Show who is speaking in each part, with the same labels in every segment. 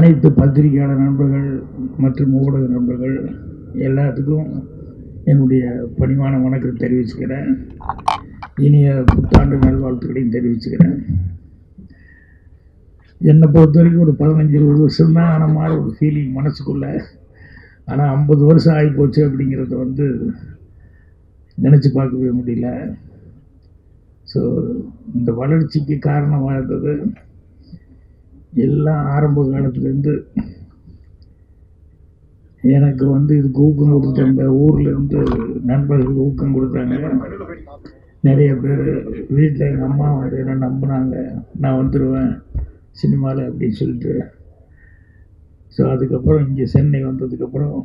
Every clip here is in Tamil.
Speaker 1: அனைத்து பத்திரிகையாளர் நண்பர்கள் மற்றும் ஊடக நண்பர்கள் எல்லாத்துக்கும் என்னுடைய பணிவான வணக்கம் தெரிவிச்சுக்கிறேன். இனிய புத்தாண்டு நல்வாழ்த்துக்களையும் தெரிவிச்சுக்கிறேன். என்னை பொறுத்த வரைக்கும் ஒரு 15-20 வருஷம் தான் ஆன மாதிரி ஒரு ஃபீலிங் மனசுக்குள்ளே. ஆனால் 50 வருஷம் ஆகி போச்சு அப்படிங்கிறத நினச்சி பார்க்கவே முடியல. ஸோ இந்த வளர்ச்சிக்கு காரணமாக இருந்தது எல்லாம் ஆரம்ப காலத்துலேருந்து எனக்கு இதுக்கு ஊக்கம் கொடுத்த இந்த ஊர்லேருந்து நண்பர்கள் ஊக்கம் கொடுத்தாங்க. நிறைய பேர் வீட்டில் எங்கள் அம்மா என்ன நம்பினாங்க, நான் வந்துடுவேன் சினிமாவில் அப்படின்னு சொல்லிட்டு. ஸோ அதுக்கப்புறம் இங்கே சென்னை வந்ததுக்கப்புறம்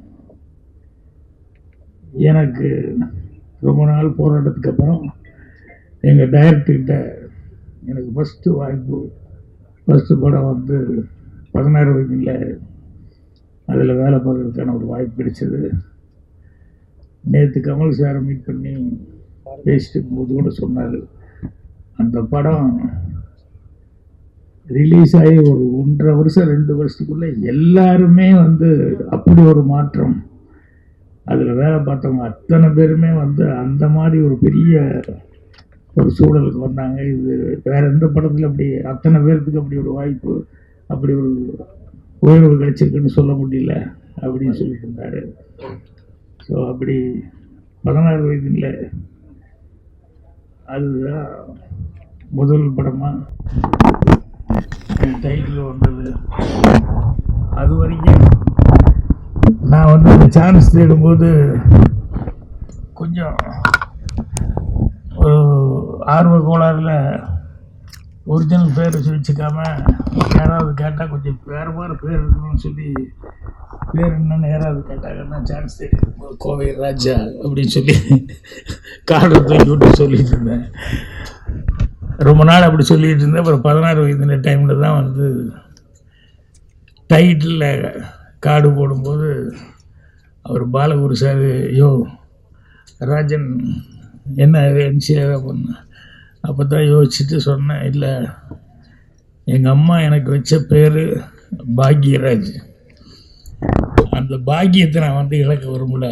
Speaker 1: எனக்கு ரொம்ப நாள் போராட்டத்துக்கு அப்புறம் எங்கள் டைரக்டர்கிட்ட எனக்கு ஃபஸ்ட்டு படம் 16 வயதில் அதில் வேலை பார்க்கறதுக்கான ஒரு வாய்ப்பு கிடைச்சது. நேற்று கமல் சாரை மீட் பண்ணி பேசிட்டு போது கூட சொன்னார், அந்த படம் ரிலீஸ் ஆகி ஒரு 1.5 வருஷம் 2 வருஷத்துக்குள்ளே எல்லாருமே அப்படி ஒரு மாற்றம். அதில் வேலை பார்த்தவங்க அத்தனை பேருமே அந்த மாதிரி ஒரு பெரிய ஒரு சூழலுக்கு வந்தாங்க. இது வேறு எந்த படத்தில் அப்படி அத்தனை பேர்த்துக்கு அப்படி ஒரு வாய்ப்பு, அப்படி ஒரு உயர்வு கிடைச்சிருக்குன்னு சொல்ல முடியல அப்படின்னு சொல்லிட்டு இருந்தார். ஸோ அப்படி 16 வயதில் அதுதான் முதல் படமாக டைட்டில் வந்தது. அது வரைக்கும் நான் அந்த சான்ஸ் தேடும்போது கொஞ்சம் ஒரு ஆர்வ கோளாறில் ஒரிஜினல் பேர் வச்சுக்காம யாராவது கேட்டால் கொஞ்சம் வேறு மாதிரி பேர் இருக்கணும்னு சொல்லி பேர் என்னென்னு யாராவது கேட்டாங்கன்னா சான்ஸ் தேடி கோவை ராஜா அப்படின்னு சொல்லி கார்டை தூக்கி விட்டு சொல்லிட்டு இருந்தேன். ரொம்ப நாள் அப்படி சொல்லிகிட்டு இருந்தேன். அப்புறம் 16 வயது டைமில் தான் டைட்டில் கார்டு போடும்போது அவர் பாலகுரு சார், ஐயோ ராஜன் என்ன என்சியாக பண்ண. அப்போ தான் யோசிச்சுட்டு சொன்னேன், இல்லை எங்கள் அம்மா எனக்கு வச்ச பேர் பாக்யராஜ். அந்த பாக்கியத்தை நான் இழக்க விரும்பல.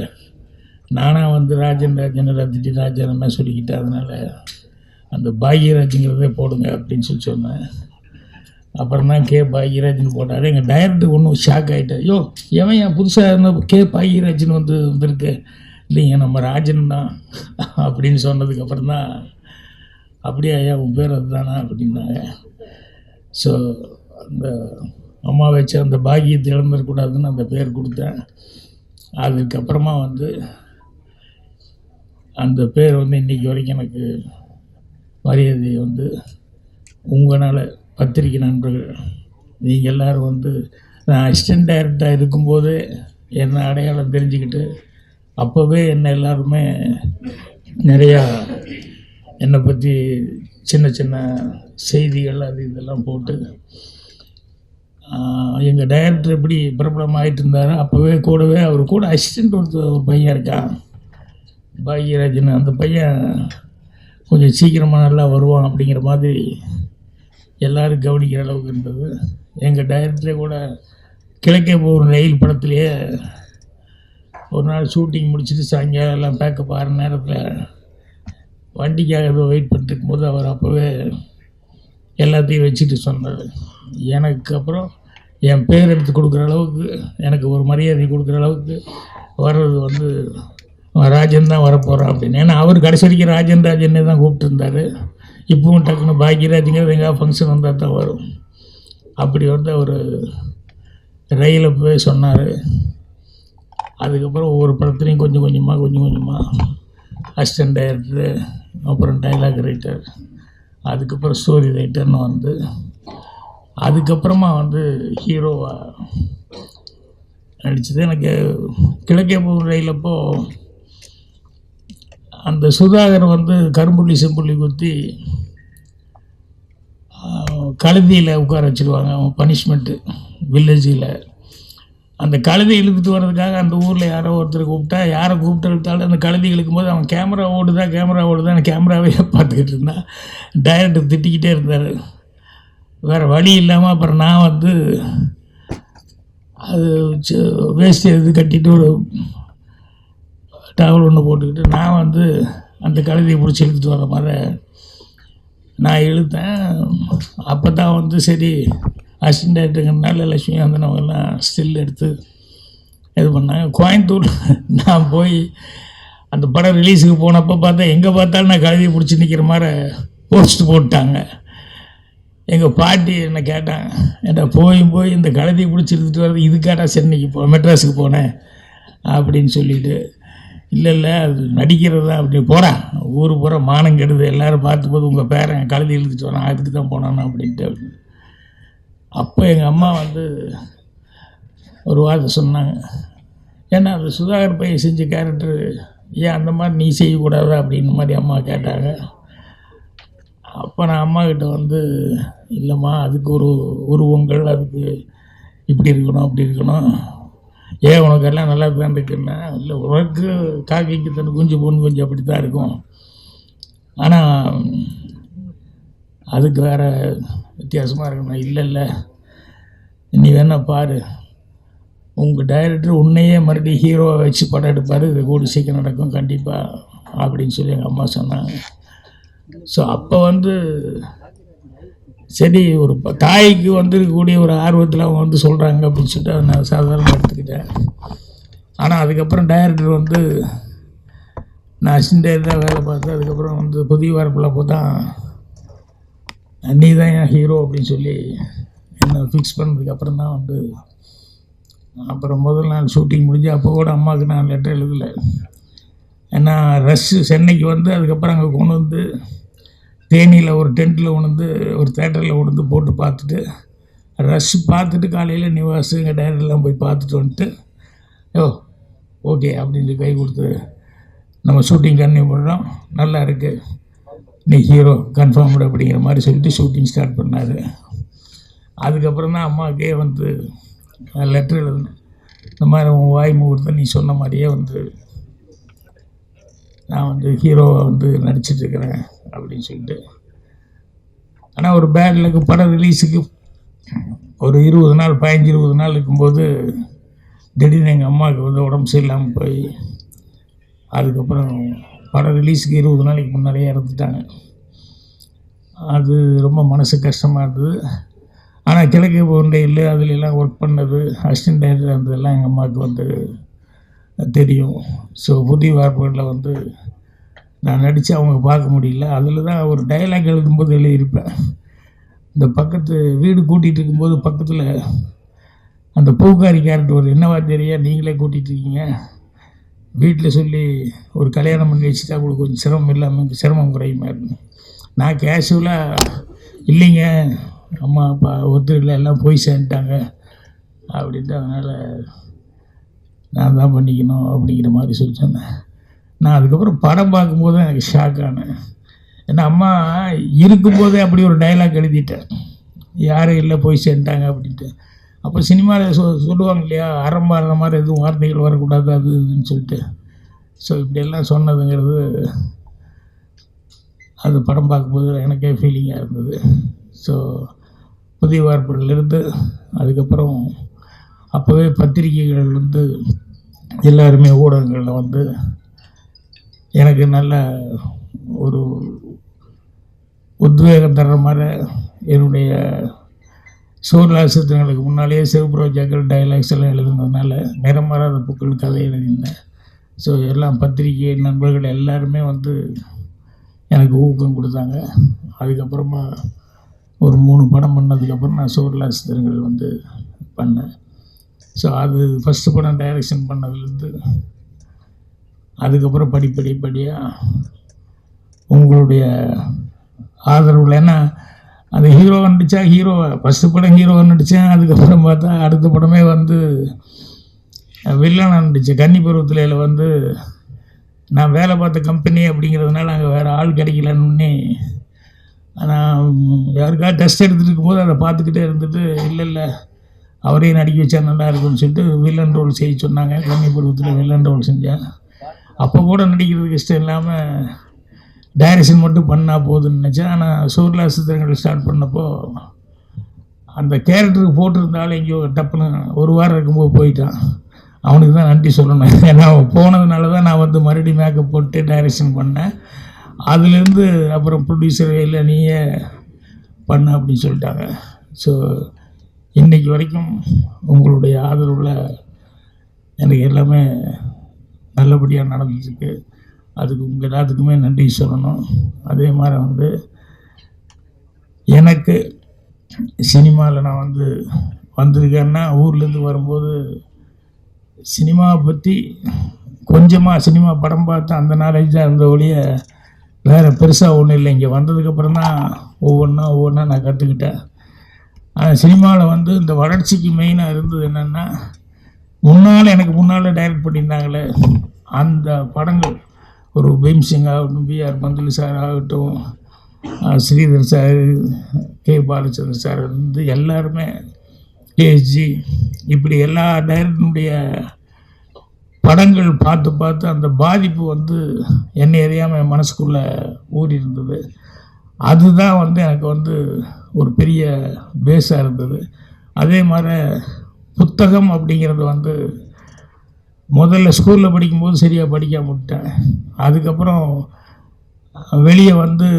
Speaker 1: நானாக ராஜன் ரத்திட்டி ராஜன் என்ன சொல்லிக்கிட்டேன். அதனால் அந்த பாக்யராஜுங்கிறதே போடுங்க அப்படின்னு சொன்னேன். அப்புறம் தான் கே பாக்யராஜ்னு போட்டார். எங்கள் டைரக்டர் ஒன்றும் ஷாக் ஆகிட்டார். ஐயோ எவன் என் புதுசாக இருந்தால் கே பாக்யராஜ்னு வந்திருக்கு, இல்லைங்க நம்ம ராஜன் தான் அப்படின்னு சொன்னதுக்கப்புறம் தான் அப்படியே ஐயா உன் பேர் அதுதானா அப்படின்னாங்க. ஸோ அந்த அம்மா வச்ச அந்த பாக்கியத்தை இழந்துடக்கூடாதுன்னு அந்த பேர் கொடுத்தேன். அதுக்கப்புறமா அந்த பேர் இன்றைக்கி வரைக்கும் எனக்கு மரியாதை உங்களால் பத்திரிக்கை நண்பர்கள் நீங்கள் எல்லோரும் நான் அசிஸ்டன்ட் டைரக்டராக இருக்கும்போது என்ன அடையாளம் தெரிஞ்சுக்கிட்டு அப்போவே என்னை எல்லாருமே நிறையா என்னை பற்றி சின்ன சின்ன செய்திகள் அது இதெல்லாம் போட்டு எங்கள் டைரக்டர் எப்படி பிரபலமாகிட்டு இருந்தாரோ அப்போவே கூடவே அவர் கூட அசிஸ்டண்ட் ஒரு பையன் இருக்கான் பாக்யராஜன். அந்த பையன் கொஞ்சம் சீக்கிரமாக நல்லா வருவான் அப்படிங்கிற மாதிரி எல்லோரும் கவனிக்கிற அளவுக்கு இருந்தது. எங்கள் டைரக்டரே கூட கிழக்கே போகிற ரயில் படத்துலேயே ஒரு நாள் ஷூட்டிங் முடிச்சுட்டு சாயங்காலம் எல்லாம் பேக்கப் ஆகிற நேரத்தில் வண்டிக்காக ஏதோ வெயிட் பண்ணிட்டு இருக்கும்போது அவர் அப்போவே எல்லாத்தையும் வச்சுட்டு சொன்னார். எனக்கு அப்புறம் என் பேர் எடுத்து கொடுக்குற அளவுக்கு, எனக்கு ஒரு மரியாதை கொடுக்குற அளவுக்கு வர்றது ராஜன் தான் வரப்போகிறான் அப்படின்னு. ஏன்னா அவர் கடைசி வரைக்கும் ராஜன் ராஜன்னே தான் கூப்பிட்டுருந்தார். இப்பவும் டக்குன்னு பாக்யராஜுங்கிறது எங்கேயா ஃபங்க்ஷன் வந்தால் தான் வரும். அப்படி அவர் ரயிலில் போய் சொன்னார். அதுக்கப்புறம் ஒவ்வொரு படத்துலையும் கொஞ்சம் கொஞ்சமாக அசிஸ்டன்ட் டைரக்டரு, அப்புறம் டைலாக் ரைட்டர், அதுக்கப்புறம் ஸ்டோரி ரைட்டர்னு அதுக்கப்புறமா ஹீரோவாக நடித்தது. எனக்கு கிழக்கே போகிற ரயிலப்போ அந்த சுதாகர் கரும்புள்ளி செம்புள்ளி குத்தி கழுதியில் உட்கார வச்சுருவாங்க. அவன் பனிஷ்மெண்ட்டு வில்லேஜில் அந்த கழுதை இழுத்துட்டு வர்றதுக்காக அந்த ஊரில் யாரோ ஒருத்தர் கூப்பிட்டா, யாரை கூப்பிட்டு இழுத்தாலும் அந்த கழுதி இழுக்கும்போது அவன் கேமரா ஓடுதான் கேமராவே பார்த்துக்கிட்டு இருந்தான். டைரக்டர் திட்டிக்கிட்டே இருந்தார். வேறு வழி இல்லாமல் அப்புறம் நான் அது வேஸ்ட் எடுத்து கட்டிட்டு ஒரு டவல் ஒன்று போட்டுக்கிட்டு நான் வந்து அந்த கழுதையை பிடிச்சி இழுத்துட்டு வர மாதிரி நான் இழுத்தேன். அப்போ தான் வந்து சரி அசிஸ்டன்ட் டைரக்டருங்கிறனால லட்சுமி வந்து நம்மெல்லாம் ஸ்டில் எடுத்து இது பண்ணாங்க. கோயம்புத்தூர் நான் போய் அந்த படம் ரிலீஸுக்கு போனப்போ பார்த்தா எங்கே பார்த்தாலும் நான் கழுதையை பிடிச்சி நிற்கிற மாதிரி போஸ்ட் போட்டாங்க. எங்கள் பாட்டி என்னை கேட்டாங்க, ஏன்டா போய் இந்த கழுதையை பிடிச்சி எடுத்துகிட்டு வர்றது இதுக்காட்டா சென்னைக்கு மெட்ராஸுக்கு போனேன் அப்படின்னு சொல்லிட்டு, இல்லை அது நடிக்கிறது தான் அப்படி போகிறேன் ஊர் பூரா மானம் கெடுது எல்லோரும் பார்த்தும்போது உங்கள் பேரன் கழுதை இழுத்துட்டு வரேன் அதுக்கு தான் போனானோ அப்படின்ட்டு. அப்போ எங்கள் அம்மா வந்து ஒரு வார்த்தை சொன்னாங்க, ஏன்னா அந்த சுதாகர் பையன் செஞ்ச கேரக்டரு ஏன் அந்த மாதிரி நீ செய்யக்கூடாதா அப்படின்னு மாதிரி அம்மா கேட்டாங்க. அப்போ நான் அம்மாக்கிட்ட வந்து இல்லைம்மா அதுக்கு ஒரு உருவங்கள் அதுக்கு இப்படி இருக்கணும் அப்படி இருக்கணும், ஏன் உனக்கு எல்லாம் நல்லா தான் இருக்குன்னா, இல்லை உனக்கு காக்கைக்கு தன் குஞ்சு பொண்ணு கொஞ்சம் அப்படி தான் இருக்கும், ஆனால் அதுக்கு வேறு வித்தியாசமாக இருக்கணும். இல்லை நீ வேணா பாரு, உங்கள் டைரக்டர் உன்னையே மறுபடியும் ஹீரோவை வச்சு படம் எடுப்பார், இது கூடி சீக்கிரம் நடக்கும் கண்டிப்பாக அப்படின்னு சொல்லி எங்கள் அம்மா சொன்னாங்க. ஸோ அப்போ வந்து சரி ஒரு தாய்க்கு வந்து இருக்கக்கூடிய ஒரு ஆர்வத்தில் அவங்க வந்து சொல்கிறாங்க அப்படின்னு சொல்லிட்டு அதை நான் சாதாரணமாக எடுத்துக்கிட்டேன். ஆனால் அதுக்கப்புறம் டைரக்டர் வந்து நான் அசிஸ்டன்ட் டைரக்டராக வேலை பார்த்தேன். அதுக்கப்புறம் வந்து புதிய வார்ப்பில் போய் தான் நீ தான் என் ஹீரோ அப்படின்னு சொல்லி என்னை ஃபிக்ஸ் பண்ணதுக்கப்புறம் தான் வந்து அப்புறம் முதல் நாள் ஷூட்டிங் முடிஞ்சு அப்போ கூட அம்மாவுக்கு நான் லெட்டர் எழுதலை. ஏன்னா ரஷ்ஷு சென்னைக்கு வந்து அதுக்கப்புறம் அங்கே கொண்டு வந்து தேனியில் ஒரு டென்ட்டில் கொண்டு வந்து ஒரு தேட்டரில் கொண்டு வந்து போட்டு பார்த்துட்டு ரஷ் பார்த்துட்டு காலையில் நிவாஸ் எங்கள் டைரக்டர்லாம் போய் பார்த்துட்டு வந்துட்டு ஓகே அப்படின்னு கை கொடுத்து நம்ம ஷூட்டிங் கன்டினியூ பண்ணுறோம், நல்லா இருக்குது, நீ ஹீரோ கன்ஃபார்ம்டு அப்படிங்கிற மாதிரி சொல்லிட்டு ஷூட்டிங் ஸ்டார்ட் பண்ணார். அதுக்கப்புறம் தான் அம்மாவுக்கே வந்து லெட்டர் எழுதுனேன், இந்த மாதிரி உன் வாய் முகூர்த்தம் நீ சொன்ன மாதிரியே வந்து நான் வந்து ஹீரோவை வந்து நடிச்சிட்ருக்கிறேன் அப்படின்னு சொல்லிட்டு. ஆனால் ஒரு பேட்லுக்கு படம் ரிலீஸுக்கு ஒரு 20 நாள் 15-20 நாள் இருக்கும்போது திடீர்னு எங்கள் அம்மாவுக்கு வந்து உடம்பு சரியில்லாமல் போய் அதுக்கப்புறம் படம் ரிலீஸுக்கு 20 நாளைக்கு முன்னாடியே இறந்துட்டாங்க. அது ரொம்ப மனசு கஷ்டமாக இருந்தது. ஆனால் கிழக்கு போண்டையில் அதுலெல்லாம் ஒர்க் பண்ணது அசிஸ்டன்ட் டைரக்டர் இருந்ததெல்லாம் எங்கள் அம்மாவுக்கு வந்து தெரியும். ஸோ புதிய வார்ப்புகளில் வந்து நான் நடித்து அவங்க பார்க்க முடியல. அதில் தான் ஒரு டைலாக் எழுதும்போது எழுதியிருப்பேன், இந்த பக்கத்து வீடு கூட்டிகிட்டு இருக்கும்போது பக்கத்தில் அந்த பூக்காரி கேரக்டர் ஒரு என்னவா தெரியா நீங்களே கூட்டிகிட்டு இருக்கீங்க, வீட்டில் சொல்லி ஒரு கல்யாணம் பண்ணி வச்சுட்டா உங்களுக்கு கொஞ்சம் சிரமம் இல்லாமல் சிரமம் குறையுமா இருக்கு. நான் கேஷுவலாக இல்லைங்க அம்மா அப்பா ஒத்துழைல எல்லாம் போய் சேர்ந்துட்டாங்க அப்படின்ட்டு, அதனால் நான் தான் பண்ணிக்கணும் அப்படிங்கிற மாதிரி சொல்லி சொன்னேன். நான் அதுக்கப்புறம் படம் பார்க்கும்போது தான் எனக்கு ஷாக் ஆனேன். ஏன்னா அம்மா இருக்கும்போதே அப்படி ஒரு டைலாக் எழுதிட்டேன், யாரும் இல்லை போய் சேர்ந்துட்டாங்க அப்படின்ட்டு. அப்போ சினிமாவில் சொல்லுவாங்க இல்லையா, ஆரம்பாடுற மாதிரி எதுவும் வார்த்தைகள் வரக்கூடாது அது இதுன்னு சொல்லிட்டு. ஸோ இப்படியெல்லாம் சொன்னதுங்கிறது அது படம் பார்க்கும்போது எனக்கே ஃபீலிங்காக இருந்தது. ஸோ புதிய வார்ப்புகளிலிருந்து அதுக்கப்புறம் அப்போவே பத்திரிகைகள் வந்து எல்லாருமே ஊடகங்களில் வந்து எனக்கு நல்ல ஒரு உத்வேகம் தர்ற மாதிரி என்னுடைய சூர்லாசத்தினங்களுக்கு முன்னாலேயே சிவபுரோஜாக்கள் டைலாக்ஸ் எல்லாம் எழுதுனதுனால நிறமாறாத பூக்கள் கதை எழுதியிருந்தேன். ஸோ எல்லாம் பத்திரிகை நண்பர்கள் எல்லாருமே வந்து எனக்கு ஊக்கம் கொடுத்தாங்க. அதுக்கப்புறமா ஒரு 3 படம் பண்ணதுக்கப்புறம் நான் சூர்லாசத்தினங்கள் வந்து பண்ணேன். ஸோ அது ஃபஸ்ட்டு படம் டைரக்ஷன் பண்ணதுலேருந்து அதுக்கப்புறம் படிப்படியாக உங்களுடைய ஆதரவில், ஏன்னா அந்த ஹீரோவை நடித்தா ஹீரோவை ஃபஸ்ட்டு படம் ஹீரோவை நடித்தேன். அதுக்கப்புறம் பார்த்தா அடுத்த படமே வந்து வில்லனாக நடித்தேன். கன்னி பருவத்தில் வந்து நான் வேலை பார்த்த கம்பெனி அப்படிங்கிறதுனால அங்கே வேறு ஆள் கிடைக்கலன்னு நான் யாருக்காவது டெஸ்ட் எடுத்துகிட்டு இருக்கும்போது அதை பார்த்துக்கிட்டே இருந்துட்டு இல்லை அவரே நடிக்க வச்சா நல்லா இருக்குன்னு சொல்லிட்டு வில்லன் ரோல் செய்ய சொன்னாங்க. கன்னி பருவத்தில் வில்லன் ரோல் செஞ்சேன். அப்போ கூட நடிக்கிறதுக்கு இஷ்டம் இல்லாமல் டைரக்ஷன் மட்டும் பண்ணால் போதுன்னு நினச்சேன். ஆனால் சூர்லாசத்திரங்கள் ஸ்டார்ட் பண்ணப்போ அந்த கேரக்டருக்கு போட்டிருந்தாலும் எங்கேயோ டப்புன்னு ஒரு வாரம் இருக்கும்போது போயிட்டான். அவனுக்கு தான் நன்றி சொல்லணும். ஏன்னா அவன் போனதுனால தான் நான் வந்து மறுபடியும் மேக்கப் போட்டு டைரக்ஷன் பண்ணேன். அதுலேருந்து அப்புறம் ப்ரொடியூசர் இல்லை நீயே பண்ண அப்படின்னு சொல்லிட்டாங்க. ஸோ இன்றைக்கி வரைக்கும் உங்களுடைய ஆதரவில் எனக்கு எல்லாமே நல்லபடியாக நடந்துருக்கு. அதுக்கு உங்கள் எல்லாத்துக்குமே நன்றி சொல்லணும். அதே மாதிரி வந்து எனக்கு சினிமாவில் நான் வந்து வந்திருக்கேன்னா ஊர்லேருந்து வரும்போது சினிமாவை பற்றி கொஞ்சமாக சினிமா படம் பார்த்து அந்த நாலேஜ் தான் இருந்த ஒழிய வேறு பெருசாக ஒன்றும் இல்லை. இங்கே வந்ததுக்கப்புறம் தான் ஒவ்வொன்றா நான் கற்றுக்கிட்டேன். சினிமாவில் வந்து இந்த வளர்ச்சிக்கு மெயினாக இருந்தது என்னென்னா, எனக்கு முன்னால் டைரக்ட் பண்ணியிருந்தாங்களே அந்த படங்கள், ஒரு பீம்சிங் ஆகட்டும், பிஆர் பந்துலு சார் ஆகட்டும், ஸ்ரீதர் சார், கே பாலச்சந்தர் சார் வந்து எல்லாருமே, கேஎஸ்ஜி, இப்படி எல்லா டைரக்டருடைய படங்கள் பார்த்து அந்த பாதிப்பு வந்து என்னை அறியாமல் என் மனசுக்குள்ளே ஊறி இருந்தது. அதுதான் வந்து எனக்கு வந்து ஒரு பெரிய பேஸாக இருந்தது. அதே மாதிரி புத்தகம் அப்படிங்கிறது வந்து முதல்ல ஸ்கூலில் படிக்கும்போது சரியாக படிக்காம விட்டேன். அதுக்கப்புறம் வெளியே வந்து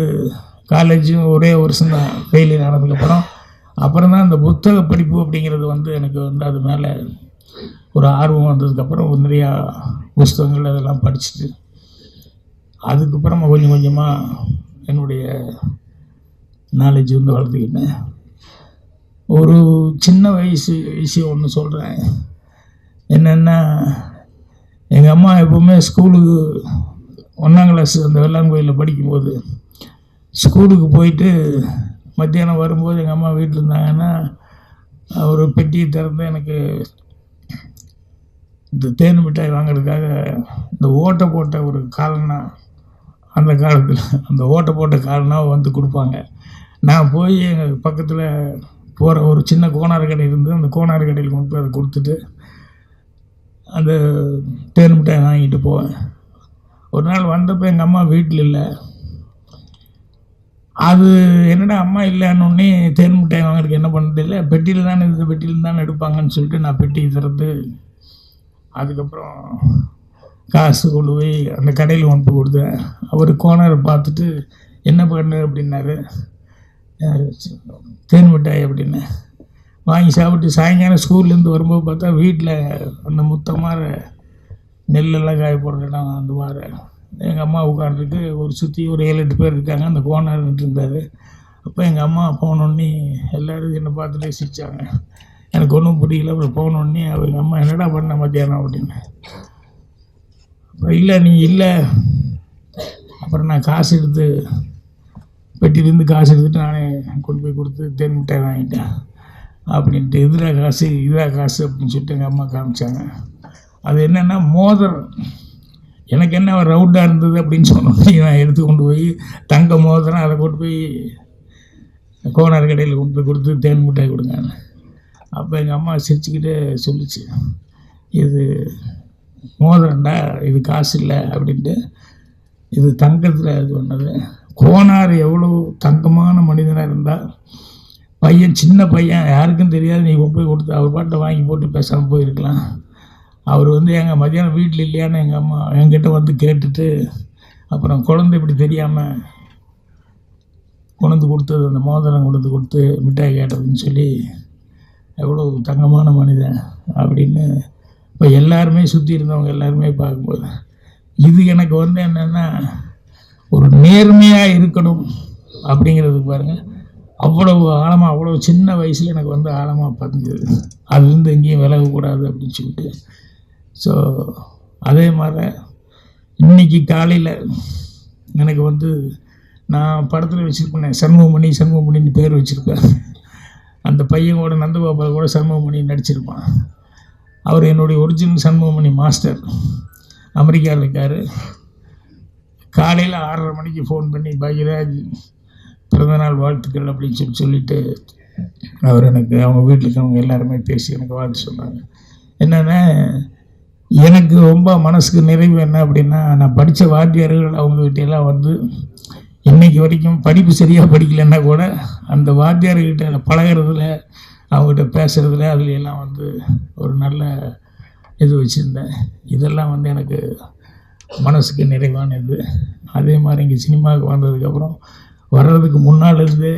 Speaker 1: காலேஜும் ஒரே வருஷம்தான் ஃபெயிலியர் ஆனதுக்கப்புறம் தான் இந்த புத்தக படிப்பு அப்படிங்கிறது வந்து எனக்கு வந்து அது மேலே ஒரு ஆர்வம் வந்ததுக்கப்புறம் நிறையா புஸ்தகங்கள் அதெல்லாம் படிச்சுட்டு அதுக்கப்புறம் கொஞ்சம் கொஞ்சமாக என்னுடைய நாலேஜ் வந்து வளர்த்துக்கிட்டேன். ஒரு சின்ன வயசு விஷயம் ஒன்று சொல்கிறேன். என்னென்னா, எங்கள் அம்மா எப்போவுமே ஸ்கூலுக்கு 1ஆம் கிளாஸ் அந்த வெள்ளாங்கோயிலில் படிக்கும்போது ஸ்கூலுக்கு போயிட்டு மத்தியானம் வரும்போது எங்கள் அம்மா வீட்டில் இருந்தாங்கன்னா ஒரு பெட்டியை திறந்து எனக்கு இந்த தேன் மிட்டாய் வாங்கிறதுக்காக இந்த ஓட்டை போட்ட ஒரு காலனா, அந்த காலத்தில் அந்த ஓட்டை போட்ட காலனாவை வந்து கொடுப்பாங்க. நான் போய் எங்கள் பக்கத்தில் போகிற ஒரு சின்ன கோனார் கடை இருந்து அந்த கோனார் கடையில் கொண்டு போய் அதை கொடுத்துட்டு அந்த தேன் மிட்டாய் வாங்கிட்டு போவேன். ஒரு நாள் வந்தப்போ எங்கள் அம்மா வீட்டில் இல்லை. அது என்னடா அம்மா இல்லைன்னொன்னே தேன் மிட்டாய் வாங்குறதுக்கு என்ன பண்ணுறது இல்லை, பெட்டியில் தானே இந்த பெட்டியில் தானே எடுப்பாங்கன்னு சொல்லிட்டு நான் பெட்டியை திறந்து அதுக்கப்புறம் காசு கொண்டு போய் அந்த கடையில் கொண்டு போய் கொடுத்தேன். அவர் கோனரை பார்த்துட்டு என்ன பண்ணு அப்படின்னாரு. தேன் மிட்டாய் அப்படின்னு வாங்கி சாப்பிட்டு சாயங்காலம் ஸ்கூல்லேருந்து வரும்போது பார்த்தா வீட்டில் அந்த முத்தமாக நெல்லெல்லாம் காய போடுற இடம் அந்த மாதிரி எங்கள் அம்மா உட்காந்துருக்கு. ஒரு சுற்றி ஒரு 7-8 பேர் இருக்காங்க. அந்த கோனர் இருந்தார். அப்போ எங்கள் அம்மா போனோடனே எல்லோரும் என்னை பார்த்துட்டே சிரித்தாங்க. எனக்கு ஒன்றும் புரியல. அப்புறம் போனோடனே அவங்க அம்மா என்னடா பண்ண மத்தியானம் அப்படின்னு. அப்புறம் இல்லை நீ இல்லை. அப்புறம் நான் காசு எடுத்து பெட்டிலேருந்து காசு எடுத்துகிட்டு நானே கொண்டு போய் கொடுத்து தேன் மிட்டாய் வாங்கிட்டேன் அப்படின்ட்டு. இதா காசு அப்படின்னு சொல்லிட்டு எங்கள் அம்மா காமிச்சாங்க. அது என்னென்னா மோதிரம். எனக்கு என்ன ரவுண்டாக இருந்தது அப்படின்னு சொன்னோன்னே நான் எடுத்து கொண்டு போய் தங்க மோதிரம், அதை கொண்டு போய் கோனார் கடையில் கொண்டு போய் கொடுத்து தேன் மிட்டாய் கொடுங்க. அப்போ எங்கள் அம்மா சிரிச்சுக்கிட்டே சொல்லிச்சு, இது மோதிரம்டா, இது காசு இல்லை அப்படின்ட்டு. இது தங்கத்தில் இது பண்ணது. கோனார் எவ்வளோ தங்கமான மனிதனாக இருந்தால் பையன், சின்ன பையன், யாருக்கும் தெரியாது, நீ போய் கொடுத்து அவர் பாட்டை வாங்கி போட்டு பேசாமல் போயிருக்கலாம். அவர் வந்து எங்கள் மத்தியானம் வீட்டில் இல்லையான்னு எங்கள் அம்மா என்கிட்ட வந்து கேட்டுட்டு அப்புறம் குழந்தை இப்படி தெரியாமல் கொண்டு கொடுத்தது, அந்த மோதிரம் கொடுத்து மிட்டாய் கேட்டதுன்னு சொல்லி எவ்வளோ தங்கமான மனிதன் அப்படின்னு இப்போ எல்லாருமே சுற்றி இருந்தவங்க எல்லாருமே பார்க்கும்போது இது எனக்கு வந்து என்னென்னா ஒரு நேர்மையாக இருக்கணும் அப்படிங்கிறதுக்கு பாருங்கள், அவ்வளவு ஆழமாக, அவ்வளோ சின்ன வயசில் எனக்கு வந்து ஆழமாக பதிஞ்சது. அதுலேருந்து எங்கேயும் விலகக்கூடாது அப்படின்னு சொல்லிட்டு. ஸோ அதே மாதிரி இன்றைக்கி காலையில் எனக்கு வந்து நான் படத்தில் வச்சுருப்பேன் சண்முகமணின்னு பேர் வச்சுருப்பேன். அந்த பையன் கூட நந்தகோபால் கூட சண்முகமணி நடிச்சிருப்பான். அவர் என்னுடைய ஒரிஜினல் சண்முகமணி மாஸ்டர், அமெரிக்காவில் இருக்கார். காலையில் 6:30 மணிக்கு ஃபோன் பண்ணி பாக்யராஜ் பிறந்தநாள் வாழ்த்துக்கள் அப்படின்னு சொல்லிட்டு அவர் எனக்கு அவங்க வீட்டில் இருக்கவங்க எல்லாருமே பேசி எனக்கு வாழ்த்து சொன்னாங்க. என்னென்னா எனக்கு ரொம்ப மனசுக்கு நிறைவு என்ன அப்படின்னா, நான் படித்த வாத்தியார்கள் அவங்ககிட்டெல்லாம் வந்து இன்னைக்கு வரைக்கும் படிப்பு சரியாக படிக்கலைன்னா கூட அந்த வாத்தியார்கிட்ட பழகிறதுல, அவங்ககிட்ட பேசுகிறதுல, அதுல எல்லாம் வந்து ஒரு நல்ல இது வச்சுருந்தேன். இதெல்லாம் வந்து எனக்கு மனசுக்கு நிறைவான இது. அதே மாதிரி இங்கே சினிமாவுக்கு வந்ததுக்கப்புறம் வர்றதுக்கு முன்னால் இருந்து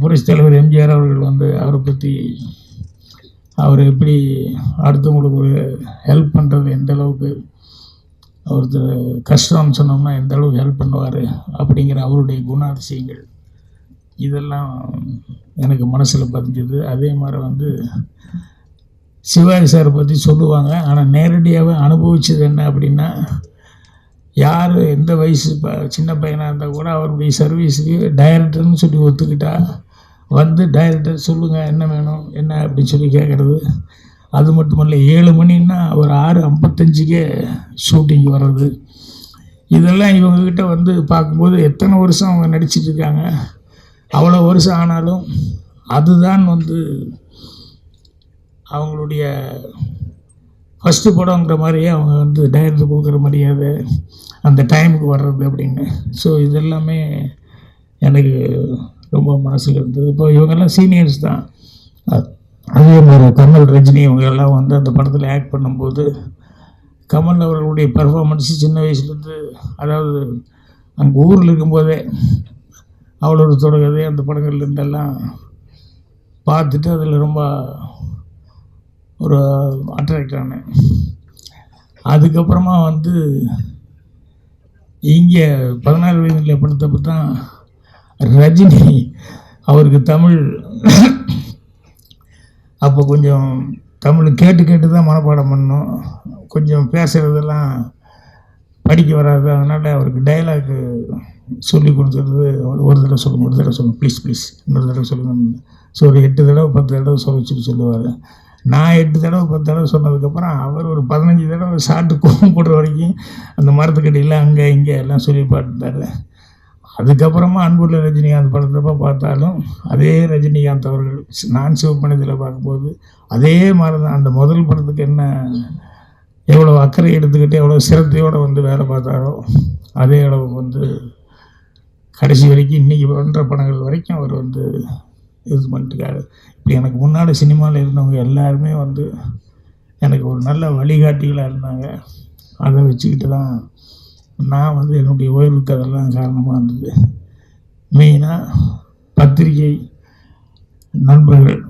Speaker 1: புரட்சித் தலைவர் எம்ஜிஆர் அவர்கள் வந்து அவரை பற்றி, அவர் எப்படி அடுத்தவங்களுக்கு ஒரு ஹெல்ப் பண்ணுறது, எந்த அளவுக்கு ஒருத்தர் கஷ்டம்னு சொன்னோம்னா எந்த அளவுக்கு ஹெல்ப் பண்ணுவார் அப்படிங்கிற அவருடைய குணாதிசயங்கள் இதெல்லாம் எனக்கு மனசில் பதிஞ்சது. அதே மாதிரி வந்து சிவாஜி சாரை பற்றி சொல்லுவாங்க, ஆனால் நேரடியாகவே அனுபவிச்சது என்ன அப்படின்னா, யார் எந்த வயசு சின்ன பையனாக இருந்தால் கூட அவருடைய சர்வீஸுக்கு டைரக்டர்னு சொல்லி ஒத்துக்கிட்டா வந்து டைரக்டர் சொல்லுங்கள் என்ன வேணும் என்ன அப்படின்னு சொல்லி கேட்குறது. அது மட்டும் இல்லை, 7 மணின்னா ஒரு 6:55க்கே ஷூட்டிங் வர்றது. இதெல்லாம் இவங்கக்கிட்ட வந்து பார்க்கும்போது எத்தனை வருஷம் அவங்க நடிச்சிட்டு இருக்காங்க. அவ்வளோ வருஷம் ஆனாலும் அதுதான் வந்து அவங்களுடைய ஃபஸ்ட்டு படங்கிற மாதிரியே அவங்க வந்து டைரக்டர் கொடுக்குற மரியாதை, அந்த டைமுக்கு வர்றது அப்படின்னு. ஸோ இதெல்லாமே எனக்கு ரொம்ப மனசில் இருந்தது. இப்போ இவங்கெல்லாம் சீனியர்ஸ் தான். அதே மாதிரி கமல், ரஜினி இவங்கெல்லாம் வந்து அந்த படத்தில் ஆக்ட் பண்ணும்போது கமல் அவர்களுடைய பர்ஃபார்மன்ஸு சின்ன வயசுலேருந்து, அதாவது அங்கே ஊரில் இருக்கும்போதே அவளோட தொடர்கதை அந்த படங்கள்லேருந்தெல்லாம் பார்த்துட்டு அதில் ரொம்ப ஒரு அட்ராக்ட் ஆனேன். அதுக்கப்புறமா வந்து இங்கே 16 வயதில் படத்தப்போ தான் ரஜினி அவருக்கு தமிழ் அப்போ கொஞ்சம் தமிழ் கேட்டு கேட்டு தான் மனப்பாடம் பண்ணோம். கொஞ்சம் பேசுகிறதெல்லாம் படிக்க வராது. அதனால் அவருக்கு டைலாக்கு சொல்லி கொடுத்துறது, ஒரு தடவை சொல்லுங்கள், ஒரு தடவை சொல்லுங்கள், ப்ளீஸ் ப்ளீஸ் இன்னொரு தடவை சொல்லுங்கள். ஸோ ஒரு 8 தடவை 10 தடவை சொல்லிச்சுட்டு சொல்லுவார். நான் 8 தடவை 10 தடவை சொன்னதுக்கப்புறம் அவர் ஒரு 15 தடவை ஷார்ட்டு கோவம் போடுற வரைக்கும் அந்த மரத்துக்கடியில் அங்கே இங்கே எல்லாம் சொல்லி பார்த்துட்டார். அதுக்கப்புறமா அன்புள்ள ரஜினிகாந்த் படத்தப்போ பார்த்தாலும் அதே ரஜினிகாந்த் அவர்கள் நான் சிவப்பணிதில் பார்க்கும்போது அதே மாதிரி தான். அந்த முதல் படத்துக்கு என்ன எவ்வளோ அக்கறை எடுத்துக்கிட்டு எவ்வளோ சிரத்தையோடு வந்து வேலை பார்த்தாரோ அதே அளவுக்கு வந்து கடைசி வரைக்கும் இன்றைக்கி பண்ணுற படங்கள் வரைக்கும் அவர் வந்து இது பண்ணிட்டுருக்காரு. இப்படி எனக்கு முன்னால் சினிமாவில் இருந்தவங்க எல்லாருமே வந்து எனக்கு ஒரு நல்ல வழிகாட்டிகளாக இருந்தாங்க. அதை வச்சுக்கிட்டு தான் நான் வந்து என்னுடைய ஓய்வுக்கு அதெல்லாம் காரணமாக இருந்தது. மெயினாக பத்திரிகை நண்பர்கள்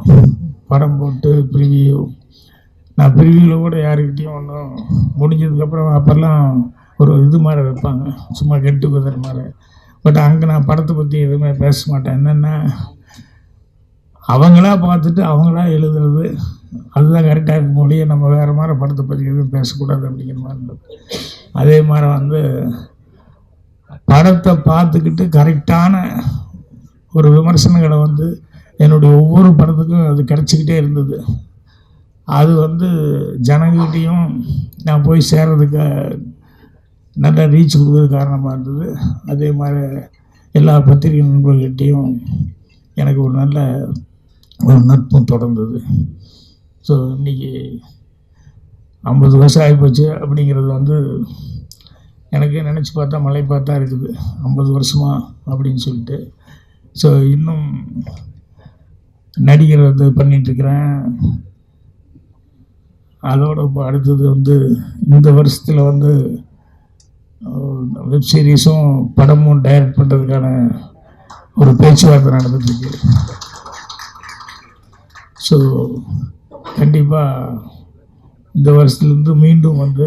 Speaker 1: படம் போட்டு ப்ரிவியூ, நான் ப்ரிவியூவில் கூட யாருக்கிட்டையும் ஒன்றும் முடிஞ்சதுக்கப்புறம் அப்போல்லாம் ஒரு இது மாதிரி வைப்பாங்க, சும்மா கெட்டு குதர் மாதிரி. பட் அங்கே நான் படத்தை பற்றி எதுவுமே பேச மாட்டேன். என்னென்னா அவங்களா பார்த்துட்டு அவங்களா எழுதுறது அதுதான் கரெக்டாக இருக்க முடியும். நம்ம வேறு மாதிரி படத்தை பற்றி எதுவும் பேசக்கூடாது அப்படிங்கிற மாதிரி இருந்தது. அதே மாதிரி வந்து படத்தை பார்த்துக்கிட்டு கரெக்டான ஒரு விமர்சனங்களை வந்து என்னுடைய ஒவ்வொரு படத்துக்கும் அது கிடச்சிக்கிட்டே இருந்தது. அது வந்து ஜனங்கள்கிட்டையும் நான் போய் சேர்றதுக்கு நல்லா ரீச் கொடுக்குறது காரணமாக இருந்தது. அதே மாதிரி எல்லா பத்திரிகை நண்பர்கள்கிட்டையும் எனக்கு ஒரு நல்ல ஒரு நட்பும் தொடர்ந்தது. ஸோ இன்றைக்கி 50 வருஷம் ஆகிப்போச்சு அப்படிங்கிறது வந்து எனக்கு நினச்சி பார்த்தா மலை பார்த்தா இருக்குது, 50 வருஷமா அப்படின்னு சொல்லிட்டு. ஸோ இன்னும் நடிகர் வந்து பண்ணிகிட்ருக்கிறேன். அதோட இப்போ அடுத்தது வந்து இந்த வருஷத்தில் வந்து வெப் சீரிஸும் படமும் டைரக்ட் பண்ணுறதுக்கான ஒரு பேச்சுவார்த்தை நடந்துட்டுருக்கு. ஸோ கண்டிப்பாக இந்த வருஷத்துலேருந்து மீண்டும் வந்து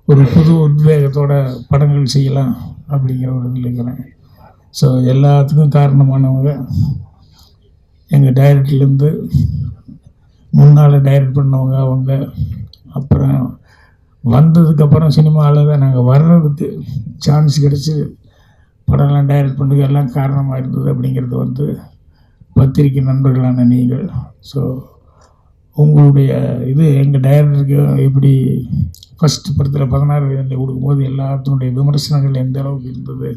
Speaker 1: ஒரு புது உத்வேகத்தோட படங்கள் செய்யலாம் அப்படிங்கிற ஒரு இதில் இருக்கிறேன். ஸோ எல்லாத்துக்கும் காரணமானவங்க எங்கள் டைரக்டர்லேருந்து முன்னால் டைரக்ட் பண்ணவங்க அவங்க. அப்புறம் வந்ததுக்கப்புறம் சினிமாவில் தான் நாங்கள் வர்றதுக்கு சான்ஸ் கிடச்சி படம்லாம் டைரக்ட் பண்ணுறதுக்கு எல்லாம் காரணமாக இருந்தது அப்படிங்கிறது வந்து பத்திரிக்கை நண்பர்களான நீங்கள். ஸோ உங்களுடைய இது எங்கள் டைரக்டருக்கு எப்படி ஃபஸ்ட்டு படத்தில் 16 வயதில் கொடுக்கும்போது எல்லாத்தினுடைய விமர்சனங்கள் எந்த அளவுக்கு இருந்தது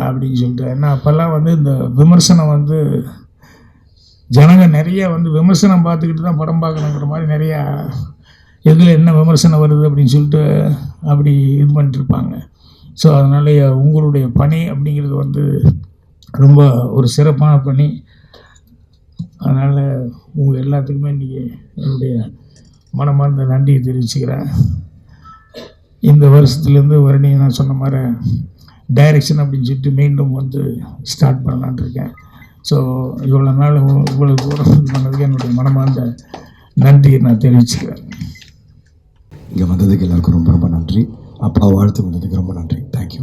Speaker 1: அப்படின்னு சொல்லிட்டு. ஏன்னா அப்போல்லாம் வந்து இந்த விமர்சனம் வந்து ஜனங்க நிறைய வந்து விமர்சனம் பார்த்துக்கிட்டு தான் படம் பார்க்கணுங்கிற மாதிரி நிறையா எதில் என்ன விமர்சனம் வருது அப்படின்னு சொல்லிட்டு அப்படி இது பண்ணிட்டுருப்பாங்க. ஸோ அதனால் உங்களுடைய பணி அப்படிங்கிறது வந்து ரொம்ப ஒரு சிறப்பான பணி. அதனால் உங்கள் எல்லாத்துக்குமே இன்றைக்கி என்னுடைய மனமார்ந்த நன்றியை தெரிவிச்சுக்கிறேன். இந்த வருஷத்துலேருந்து நீங்கள் நான் சொன்ன மாதிரி டைரக்ஷன் அப்படின்னு சொல்லிட்டு மீண்டும் வந்து ஸ்டார்ட் பண்ணலான் இருக்கேன். ஸோ இவ்வளோ நாள் இவ்வளோ தூரம் பண்ணதுக்கு என்னுடைய மனமார்ந்த நன்றியை நான் தெரிவிச்சுக்கிறேன்.
Speaker 2: இங்கே வந்ததுக்கு எல்லாருக்கும் ரொம்ப ரொம்ப நன்றி. அப்பா வாழ்த்து வந்ததுக்கு ரொம்ப நன்றி. தேங்க்யூ.